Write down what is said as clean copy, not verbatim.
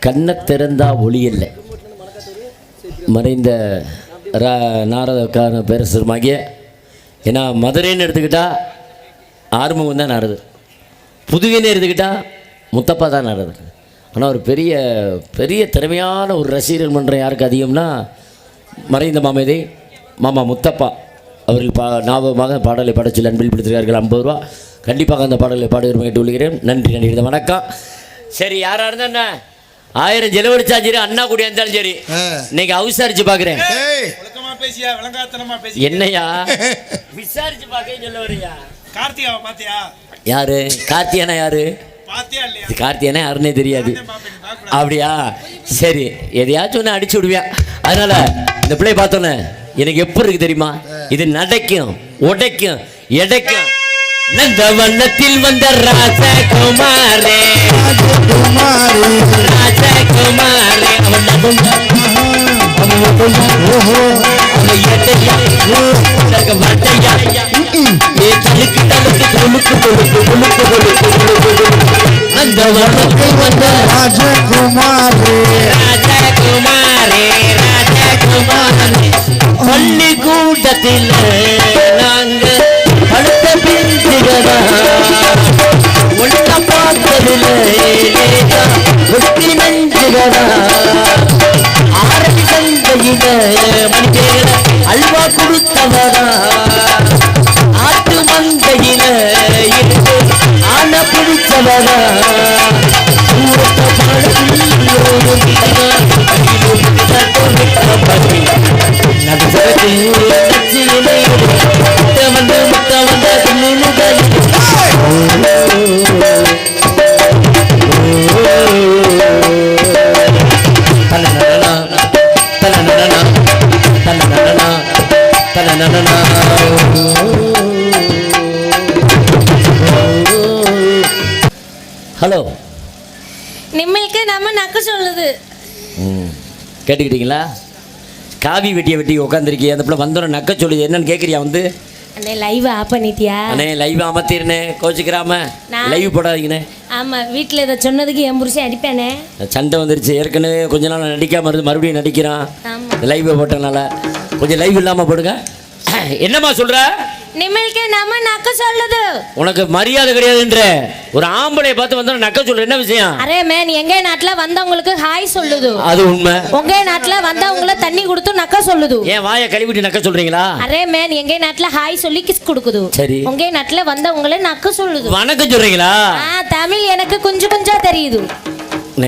கண்ணை திறந்தா ஒளி இல்லை. மறைந்த நாரதக்கான பேரரசருமாகிய, ஏன்னா மதுரைன்னு எடுத்துக்கிட்டால் ஆறுமுகம் தான் நாரது, புதுவைன்னு எடுத்துக்கிட்டால் முத்தப்பா தான் நாரது. ஆனால் ஒரு பெரிய பெரிய திறமையான ஒரு ரசிகர்கள் மன்றம் யாருக்கு அதிகம்னா மறைந்த மாமேதை மாமா முத்தப்பா அவர்கள் ஞாபகமாக பாடலை பாடச்சொல்லி அன்பில் பிடித்திருக்கார்கள். 50 ரூபா. கண்டிப்பாக அந்த பாடலை பாடுகிறோம் கேட்டு கொள்கிறேன். நன்றி நன்றி. வணக்கம். சரி, யாராக இருந்தா என்ன, 1000 செலவழிச்சா சரி, அண்ணா கூட இருந்தாலும் சரி, இன்னைக்கு விசாரிச்சு பார்க்குறேன். என்னையா விசாரிச்சு பார்க்க சொல்ல வரையா? கார்த்திகாவை பாத்தியா? யாரு கார்த்தியானா? யாரு கார்த்தியானா யாருன்னே தெரியாது. அப்படியா? சரி, எதையாச்சும் ஒன்று அடிச்சு விடுவேன். அதனால இந்த பிள்ளை பார்த்தோன்னே எனக்கு எப்போ இருக்கு தெரியுமா, இது நடக்கும் உடைக்கும் எடைக்கும். நந்தவனத்தில் வந்த ராஜகுமாரே ராஜகுமாரே, பள்ளிக்கூடத்தில் நாங்கள் படுத்த பிஞ்சுகளா ஒன்ன பார்த்ததில்லை நஞ்சுகளா ஆரம்பி சந்தையில மனிதேர அல்வா கொடுத்தவரா ஆட்டு மந்தையில இருந்து ஆன பிடிச்சவரா ஹலோ, நிம்மலுக்கு நம்ம நக்க சொல்லுது. கேட்டுக்கிட்டீங்களா? காவி வெட்டியை வெட்டி உட்காந்துருக்கீங்க, அந்த பிள்ளை வந்தோட நக்க சொல்லுது. என்னன்னு கேட்குறியா? வந்து அண்ணே லைவ் ஆஃப் பண்ணிட்டியா? அண்ணே லைவ் அமர்த்திருனே, கோச்சிக்கிறாம லைவ் போடாதீங்கண்ணே. ஆமாம், வீட்டில் இதை சொன்னதுக்கு என் புருஷன் அடிப்பேனே. சண்டை வந்துருச்சு. ஏற்கனவே கொஞ்ச நாள் நடிக்காமல் இருந்து மறுபடியும் நடிக்கிறான். லைவை போட்டனால கொஞ்சம் லைவ் இல்லாமல் போடுங்க. என்னம்மா சொல்ற? நிம்மலுக்கு நம்ம நக்க சொல்லுது. உனக்கு மரியாதை கிடையாதுன்ற ஒரு ஆம்பளை பார்த்து வந்தா நக்க சொல்ற என்ன விஷயம்? அரே மேன், எங்க நாட்டுல வந்தவங்களுக்கு ஹாய் சொல்லுது. அது உண்மை. உங்க நாட்டுல வந்தவங்கள தண்ணி கொடுத்து நக்க சொல்லுது. ஏன் வாயை கழுவிட்டு நக்க சொல்றீங்களா? அரே மேன், எங்க நாட்டுல ஹாய் சொல்லி கிஸ் கொடுக்குது. சரி, உங்க நாட்டுல வந்தவங்கள நக்க சொல்லுது. வணக்கம் சொல்றீங்களா? தமிழ் எனக்கு கொஞ்சம் கொஞ்சம் தெரியுது.